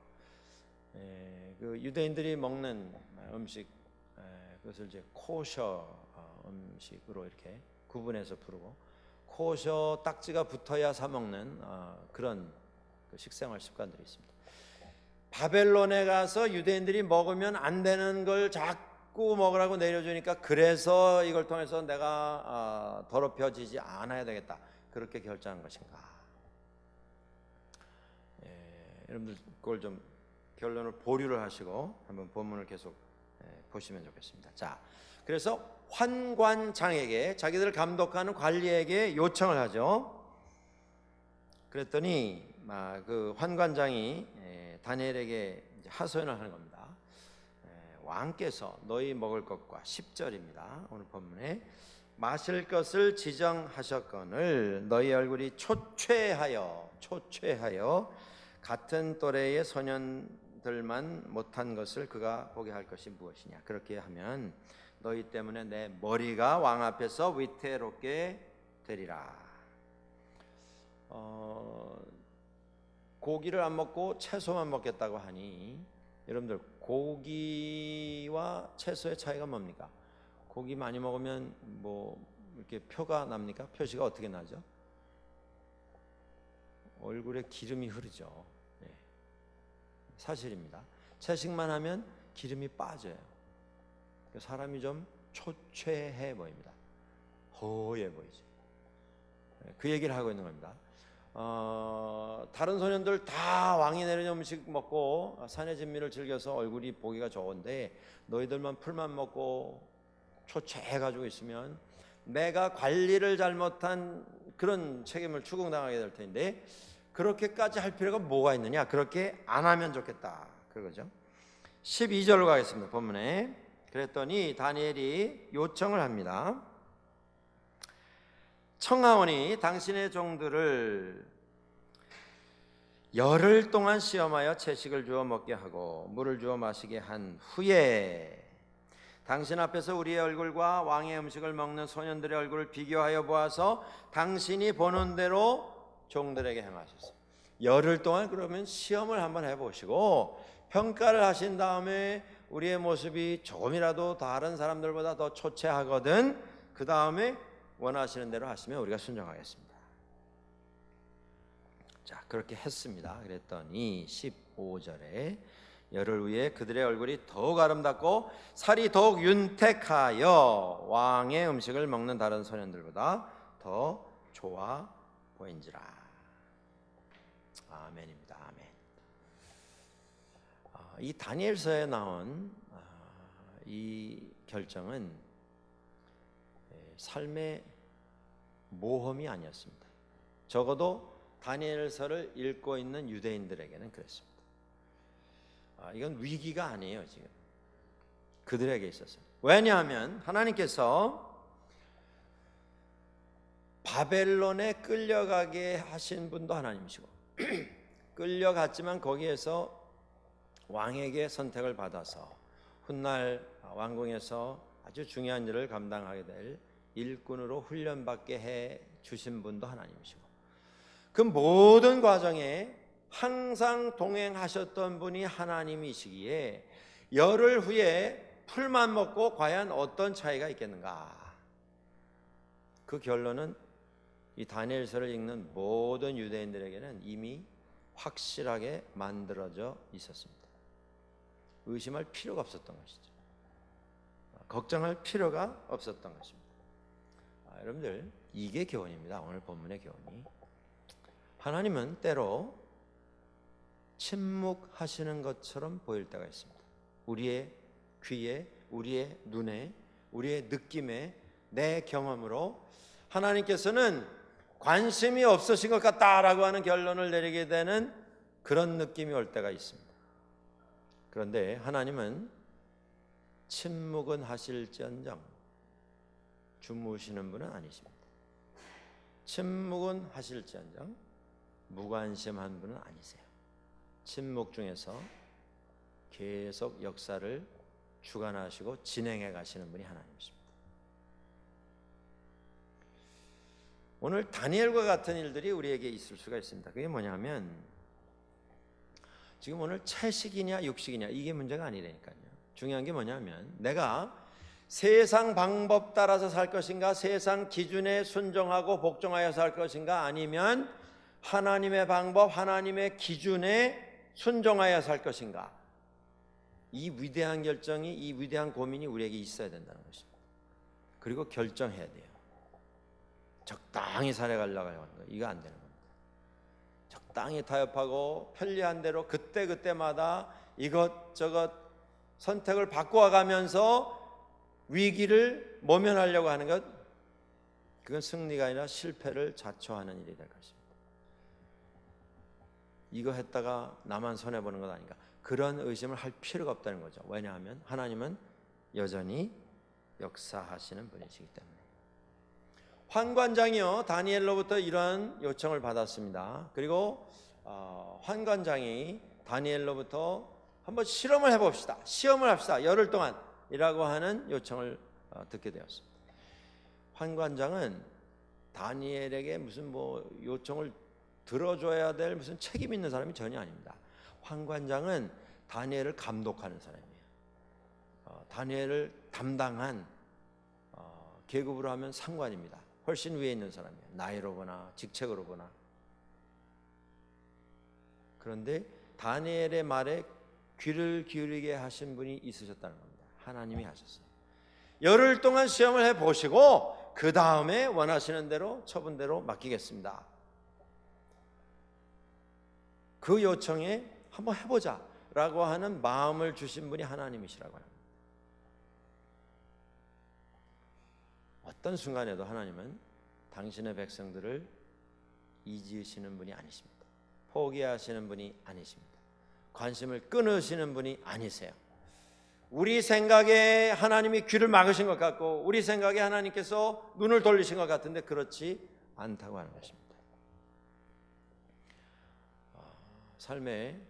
그 유대인들이 먹는 음식 그것을 이제 코셔 음식으로 이렇게 구분해서 부르고 코셔 딱지가 붙어야 사 먹는 그런 그 식생활 습관들이 있습니다. 바벨론에 가서 유대인들이 먹으면 안 되는 걸 자꾸 먹으라고 내려주니까 그래서 이걸 통해서 내가 더럽혀지지 않아야 되겠다 그렇게 결정한 것인가. 여러분들 그걸 좀 결론을 보류를 하시고 한번 본문을 계속 보시면 좋겠습니다. 자, 그래서 환관장에게 자기들을 감독하는 관리에게 요청을 하죠. 그랬더니 그 환관장이 다니엘에게 하소연을 하는 겁니다. 왕께서 너희 먹을 것과 10절입니다. 오늘 본문에 마실 것을 지정하셨거늘 너희 얼굴이 초췌하여 같은 또래의 소년들만 못한 것을 그가 보게 할 것이 무엇이냐. 그렇게 하면 너희 때문에 내 머리가 왕 앞에서 위태롭게 되리라. 고기를 안 먹고 채소만 먹겠다고 하니 여러분들 고기와 채소의 차이가 뭡니까? 고기 많이 먹으면 뭐 이렇게 표가 납니까? 표시가 어떻게 나죠? 얼굴에 기름이 흐르죠. 사실입니다. 채식만 하면 기름이 빠져요. 사람이 좀 초췌해 보입니다. 허해 보이죠. 그 얘기를 하고 있는 겁니다. 다른 소년들 다 왕이 내려준 음식 먹고 산의 진미를 즐겨서 얼굴이 보기가 좋은데 너희들만 풀만 먹고 초췌해가지고 있으면 내가 관리를 잘못한 그런 책임을 추궁당하게 될 텐데 그렇게까지 할 필요가 뭐가 있느냐. 그렇게 안 하면 좋겠다 그거죠. 12절로 가겠습니다. 본문에 그랬더니 다니엘이 요청을 합니다. 청하오니 당신의 종들을 열흘 동안 시험하여 채식을 주어 먹게 하고 물을 주어 마시게 한 후에 당신 앞에서 우리의 얼굴과 왕의 음식을 먹는 소년들의 얼굴을 비교하여 보아서 당신이 보는 대로 종들에게 행하셨어요. 열흘 동안 그러면 시험을 한번 해보시고 평가를 하신 다음에 우리의 모습이 조금이라도 다른 사람들보다 더 초췌하거든 그 다음에 원하시는 대로 하시면 우리가 순종하겠습니다. 자, 그렇게 했습니다. 그랬더니 15절에 열흘 후에 그들의 얼굴이 더욱 아름답고 살이 더욱 윤택하여 왕의 음식을 먹는 다른 소년들보다 더 좋아 보인지라. 아멘입니다. 아멘. 이 다니엘서에 나온 이 결정은 삶의 모험이 아니었습니다. 적어도 다니엘서를 읽고 있는 유대인들에게는 그랬습니다. 이건 위기가 아니에요. 지금 그들에게 있었어요. 왜냐하면 하나님께서 바벨론에 끌려가게 하신 분도 하나님이시고 끌려갔지만 거기에서 왕에게 선택을 받아서 훗날 왕궁에서 아주 중요한 일을 감당하게 될 일꾼으로 훈련받게 해 주신 분도 하나님이시고 그 모든 과정에 항상 동행하셨던 분이 하나님이시기에 열흘 후에 풀만 먹고 과연 어떤 차이가 있겠는가? 그 결론은 이 다니엘서를 읽는 모든 유대인들에게는 이미 확실하게 만들어져 있었습니다. 의심할 필요가 없었던 것이죠. 걱정할 필요가 없었던 것입니다. 여러분들, 이게 교훈입니다. 오늘 본문의 교훈이. 하나님은 때로 침묵하시는 것처럼 보일 때가 있습니다. 우리의 귀에, 우리의 눈에, 우리의 느낌에, 내 경험으로 하나님께서는 관심이 없으신 것 같다라고 하는 결론을 내리게 되는 그런 느낌이 올 때가 있습니다. 그런데 하나님은 침묵은 하실지언정 주무시는 분은 아니십니다. 침묵은 하실지언정 무관심한 분은 아니세요. 침묵 중에서 계속 역사를 주관하시고 진행해 가시는 분이 하나님이십니다. 오늘 다니엘과 같은 일들이 우리에게 있을 수가 있습니다. 그게 뭐냐면 지금 오늘 채식이냐 육식이냐 이게 문제가 아니라니까요. 중요한 게 뭐냐면 내가 세상 방법 따라서 살 것인가, 세상 기준에 순종하고 복종하여 살 것인가, 아니면 하나님의 방법, 하나님의 기준에 순종하여 살 것인가. 이 위대한 결정이, 이 위대한 고민이 우리에게 있어야 된다는 것입니다. 그리고 결정해야 돼요. 적당히 살아가려고 하는 거, 이거 안 되는 겁니다. 적당히 타협하고 편리한 대로 그때그때마다 이것저것 선택을 바꿔가면서 위기를 모면하려고 하는 것, 그건 승리가 아니라 실패를 자초하는 일이 될 것입니다. 이거 했다가 나만 손해보는 것 아닌가, 그런 의심을 할 필요가 없다는 거죠. 왜냐하면 하나님은 여전히 역사하시는 분이시기 때문에. 환관장이요, 다니엘로부터 이런 요청을 받았습니다. 그리고 환관장이 다니엘로부터 한번 실험을 해봅시다, 시험을 합시다, 열흘 동안이라고 하는 요청을 듣게 되었습니다. 환관장은 다니엘에게 무슨 요청을 들어줘야 될 무슨 책임 있는 사람이 전혀 아닙니다. 환관장은 다니엘을 감독하는 사람이에요. 다니엘을 담당한 계급으로 하면 상관입니다. 훨씬 위에 있는 사람이에요. 나이로 보나 직책으로 보나. 그런데 다니엘의 말에 귀를 기울이게 하신 분이 있으셨다는 겁니다. 하나님이 하셨어요. 열흘 동안 시험을 해보시고 그 다음에 원하시는 대로 처분대로 맡기겠습니다. 그 요청에 한번 해보자 라고 하는 마음을 주신 분이 하나님이시라고 합니다. 어떤 순간에도 하나님은 당신의 백성들을 잊으시는 분이 아니십니다. 포기하시는 분이 아니십니다. 관심을 끊으시는 분이 아니세요. 우리 생각에 하나님이 귀를 막으신 것 같고 우리 생각에 하나님께서 눈을 돌리신 것 같은데 그렇지 않다고 하는 것입니다. 삶의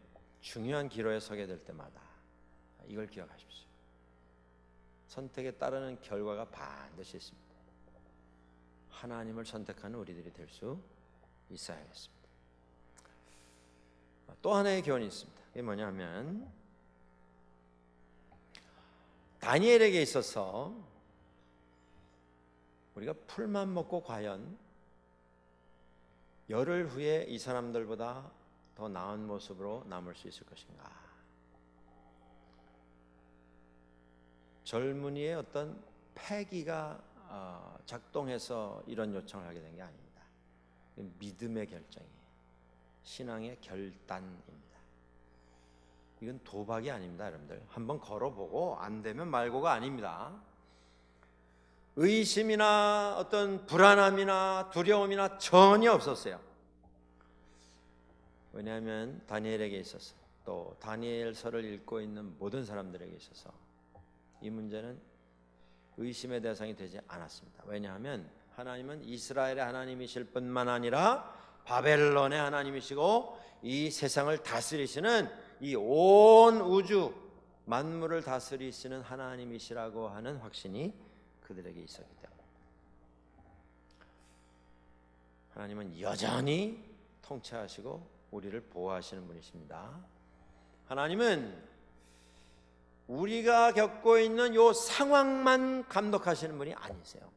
중요한 기로에 서게 될 때마다 이걸 기억하십시오. 선택에 따르는 결과가 반드시 있습니다. 하나님을 선택하는 우리들이 될 수 있어야겠습니다. 또 하나의 교훈이 있습니다. 그게 뭐냐면 다니엘에게 있어서 우리가 풀만 먹고 과연 열흘 후에 이 사람들보다 더 나은 모습으로 남을 수 있을 것인가? 젊은이의 어떤 패기가 작동해서 이런 요청을 하게 된 게 아닙니다. 믿음의 결정이에요. 신앙의 결단입니다. 이건 도박이 아닙니다, 여러분들. 한번 걸어보고 안 되면 말고가 아닙니다. 의심이나 어떤 불안함이나 두려움이나 전혀 없었어요. 왜냐하면 다니엘에게 있어서, 또 다니엘서를 읽고 있는 모든 사람들에게 있어서 이 문제는 의심의 대상이 되지 않았습니다. 왜냐하면 하나님은 이스라엘의 하나님이실 뿐만 아니라 바벨론의 하나님이시고 이 세상을 다스리시는 이 온 우주 만물을 다스리시는 하나님이시라고 하는 확신이 그들에게 있었기 때문에 하나님은 여전히 통치하시고 우리를 보호하시는 분이십니다. 하나님은 우리가 겪고 있는 이 상황만 감독하시는 분이 아니세요.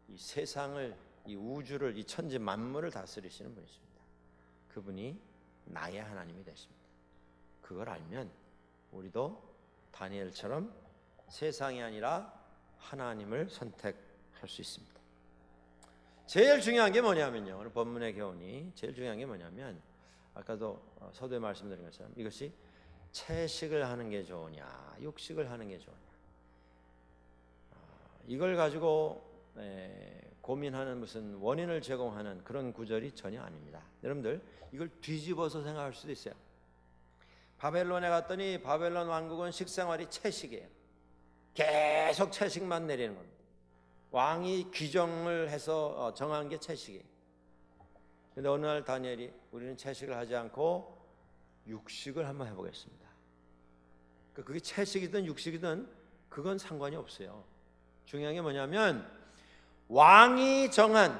이 세상을, 이 우주를, 이 천지 만물을 다스리시는 분이십니다. 그분이 나의 하나님이 되십니다. 그걸 알면 우리도 다니엘처럼 세상이 아니라 하나님을 선택할 수 있습니다. 제일 중요한 게 뭐냐면요, 오늘 본문의 교훈이 제일 중요한 게 뭐냐면, 아까도 서두에 말씀드린 것처럼 이것이 채식을 하는 게 좋으냐 육식을 하는 게 좋으냐, 이걸 가지고 고민하는 무슨 원인을 제공하는 그런 구절이 전혀 아닙니다. 여러분들 이걸 뒤집어서 생각할 수도 있어요. 바벨론에 갔더니 바벨론 왕국은 식생활이 채식이에요. 계속 채식만 내리는 겁니다. 왕이 규정을 해서 정한 게 채식이에요. 그런데 어느 날 다니엘이 우리는 채식을 하지 않고 육식을 한번 해보겠습니다. 그게 채식이든 육식이든 그건 상관이 없어요. 중요한 게 뭐냐면 왕이 정한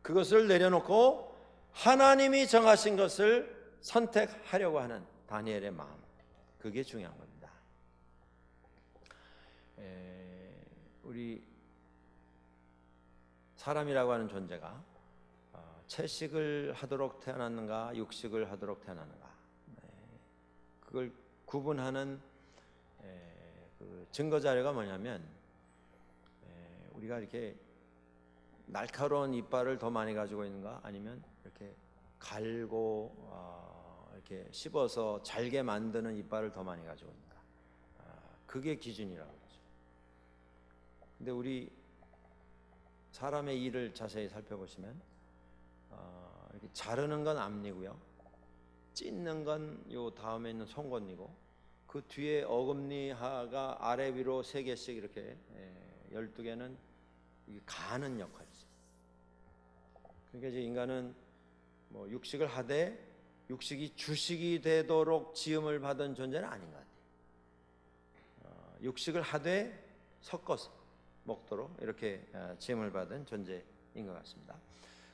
그것을 내려놓고 하나님이 정하신 것을 선택하려고 하는 다니엘의 마음, 그게 중요한 겁니다. 우리 사람이라고 하는 존재가 채식을 하도록 태어났는가 육식을 하도록 태어났는가, 그걸 구분하는 그 증거 자료가 뭐냐면, 우리가 이렇게 날카로운 이빨을 더 많이 가지고 있는가, 아니면 이렇게 갈고 이렇게 씹어서 잘게 만드는 이빨을 더 많이 가지고 있는가, 그게 기준이라고 그러죠. 근데 우리 사람의 이를 자세히 살펴보시면 이렇게 자르는 건 앞니고요, 찢는 건 요 다음에 있는 송곳니고, 그 뒤에 어금니 하가 아래 위로 3개씩 이렇게 12개는 가는 역할이죠. 그러니까 이제 인간은 뭐 육식을 하되 육식이 주식이 되도록 지음을 받은 존재는 아닌 것 같아요. 육식을 하되 섞어서 먹도록 이렇게 지음을 받은 존재인 것 같습니다.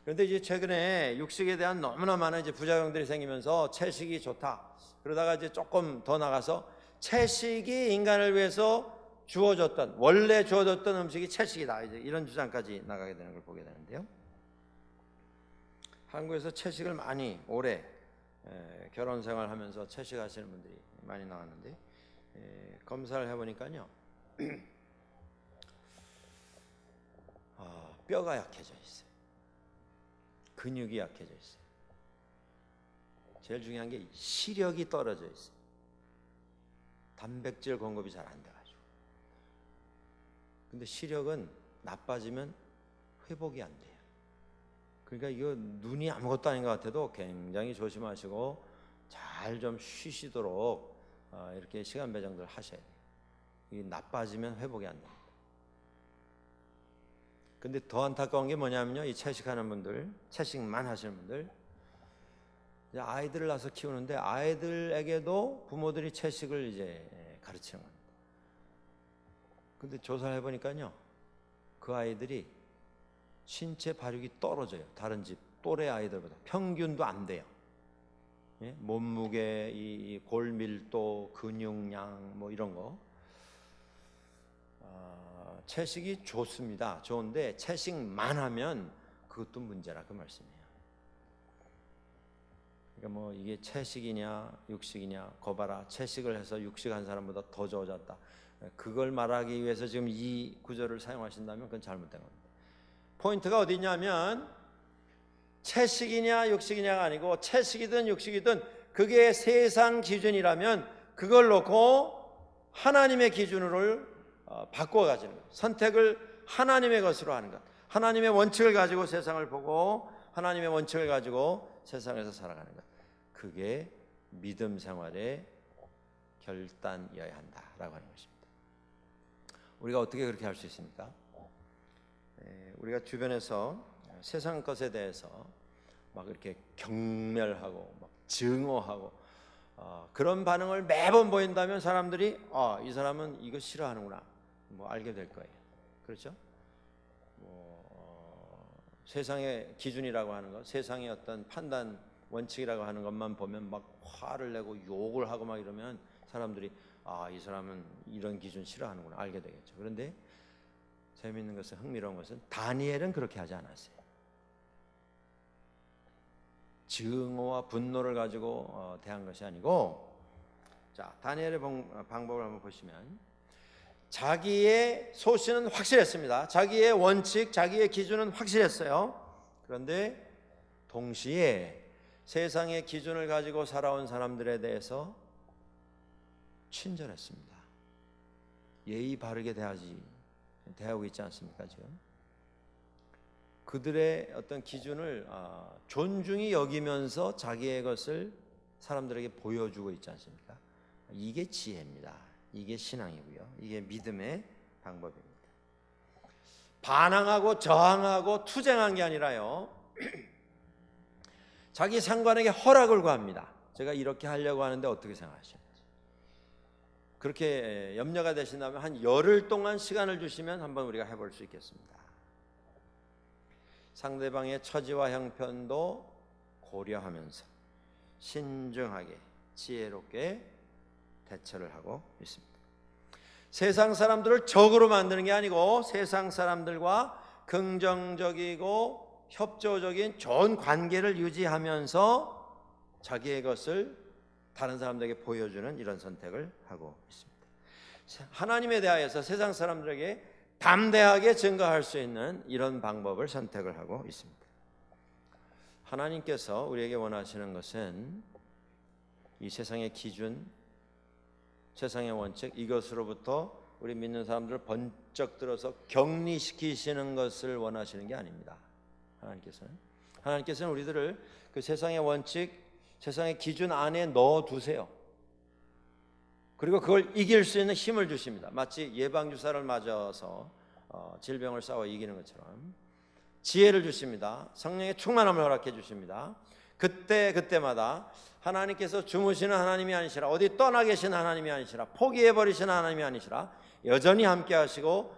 그런데 이제 최근에 육식에 대한 너무나 많은 이제 부작용들이 생기면서 채식이 좋다, 그러다가 이제 조금 더 나가서 채식이 인간을 위해서 주어졌던, 원래 주어졌던 음식이 채식이다, 이제 이런 주장까지 나가게 되는 걸 보게 되는데요. 한국에서 채식을 많이 오래 결혼 생활하면서 채식하시는 분들이 많이 나왔는데, 검사를 해보니까요, 뼈가 약해져 있어요. 근육이 약해져 있어요. 제일 중요한 게 시력이 떨어져 있어요. 단백질 공급이 잘 안 돼가지고. 근데 시력은 나빠지면 회복이 안 돼요. 그러니까 이거 눈이 아무것도 아닌 것 같아도 굉장히 조심하시고 잘 좀 쉬시도록 이렇게 시간 배정들 하셔야 돼요. 이게 나빠지면 회복이 안 됩니다. 근데 더 안타까운 게 뭐냐면요, 이 채식하는 분들, 채식만 하시는 분들, 이제 아이들을 낳아서 키우는데 아이들에게도 부모들이 채식을 이제 가르치는 겁니다. 근데 조사를 해보니까요, 그 아이들이 신체 발육이 떨어져요. 다른 집 또래 아이들보다 평균도 안 돼요. 예? 몸무게, 이 골밀도, 근육량 뭐 이런 거. 채식이 좋습니다. 좋은데 채식만 하면 그것도 문제라, 그 말씀이에요. 그러니까 뭐 이게 채식이냐 육식이냐, 거봐라 채식을 해서 육식한 사람보다 더 좋아졌다, 그걸 말하기 위해서 지금 이 구절을 사용하신다면 그건 잘못된 겁니다. 포인트가 어디 있냐면 채식이냐 육식이냐가 아니고, 채식이든 육식이든 그게 세상 기준이라면 그걸 놓고 하나님의 기준으로 바꾸어 가지는 것, 선택을 하나님의 것으로 하는 것, 하나님의 원칙을 가지고 세상을 보고 하나님의 원칙을 가지고 세상에서 살아가는 것, 그게 믿음 생활의 결단이어야 한다라고 하는 것입니다. 우리가 어떻게 그렇게 할 수 있습니까? 우리가 주변에서 세상 것에 대해서 막 이렇게 경멸하고 막 증오하고 그런 반응을 매번 보인다면 사람들이 이 사람은 이거 싫어하는구나 뭐 알게 될 거예요. 그렇죠? 세상의 기준이라고 하는 것, 세상의 어떤 판단 원칙이라고 하는 것만 보면 막 화를 내고 욕을 하고 막 이러면 사람들이 이 사람은 이런 기준 싫어하는구나 알게 되겠죠. 그런데 재미있는 것은, 흥미로운 것은 다니엘은 그렇게 하지 않았어요. 증오와 분노를 가지고 대한 것이 아니고, 자, 다니엘의 방법을 한번 보시면 자기의 소신은 확실했습니다. 자기의 원칙, 자기의 기준은 확실했어요. 그런데 동시에 세상의 기준을 가지고 살아온 사람들에 대해서 친절했습니다. 예의 바르게 대하고 있지 않습니까? 지금 그들의 어떤 기준을 존중히 여기면서 자기의 것을 사람들에게 보여주고 있지 않습니까? 이게 지혜입니다. 이게 신앙이고요. 이게 믿음의 방법입니다. 반항하고 저항하고 투쟁한 게 아니라요, 자기 상관에게 허락을 구합니다. 제가 이렇게 하려고 하는데 어떻게 생각하십니까? 그렇게 염려가 되신다면 한 열흘 동안 시간을 주시면 한번 우리가 해볼 수 있겠습니다. 상대방의 처지와 형편도 고려하면서 신중하게 지혜롭게 대처를 하고 있습니다. 세상 사람들을 적으로 만드는 게 아니고 세상 사람들과 긍정적이고 협조적인 좋은 관계를 유지하면서 자기의 것을 다른 사람들에게 보여주는 이런 선택을 하고 있습니다. 하나님에 대하여서 세상 사람들에게 담대하게 증거할 수 있는 이런 방법을 선택을 하고 있습니다. 하나님께서 우리에게 원하시는 것은 이 세상의 기준, 세상의 원칙, 이것으로부터 우리 믿는 사람들을 번쩍 들어서 격리시키시는 것을 원하시는 게 아닙니다. 하나님께서는 우리들을 그 세상의 원칙, 세상의 기준 안에 넣어두세요. 그리고 그걸 이길 수 있는 힘을 주십니다. 마치 예방주사를 맞아서 질병을 싸워 이기는 것처럼 지혜를 주십니다. 성령의 충만함을 허락해 주십니다. 그때마다 하나님께서 주무시는 하나님이 아니시라, 어디 떠나 계신 하나님이 아니시라, 포기해버리시는 하나님이 아니시라, 여전히 함께 하시고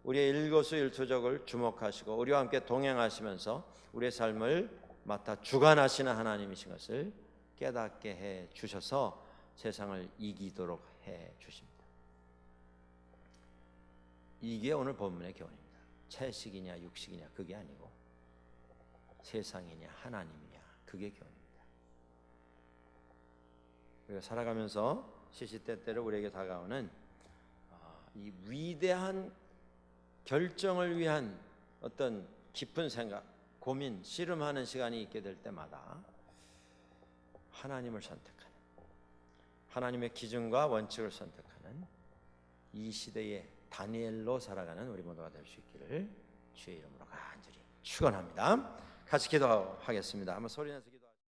우리의 일거수일투족을 주목하시고 우리와 함께 동행하시면서 우리의 삶을 맡아 주관하시는 하나님이신 것을 깨닫게 해 주셔서 세상을 이기도록 해 주십니다. 이게 오늘 본문의 교훈입니다. 채식이냐 육식이냐 그게 아니고 세상이냐 하나님이냐 그게 교훈입니다. 우리가 살아가면서 시시때때로 우리에게 다가오는 이 위대한 결정을 위한 어떤 깊은 생각, 고민, 씨름하는 시간이 있게 될 때마다 하나님을 선택하는, 하나님의 기준과 원칙을 선택하는 이 시대의 다니엘로 살아가는 우리 모두가 될 수 있기를 주의 이름으로 간절히 축원합니다. 같이 기도하겠습니다. 한번 소리 내서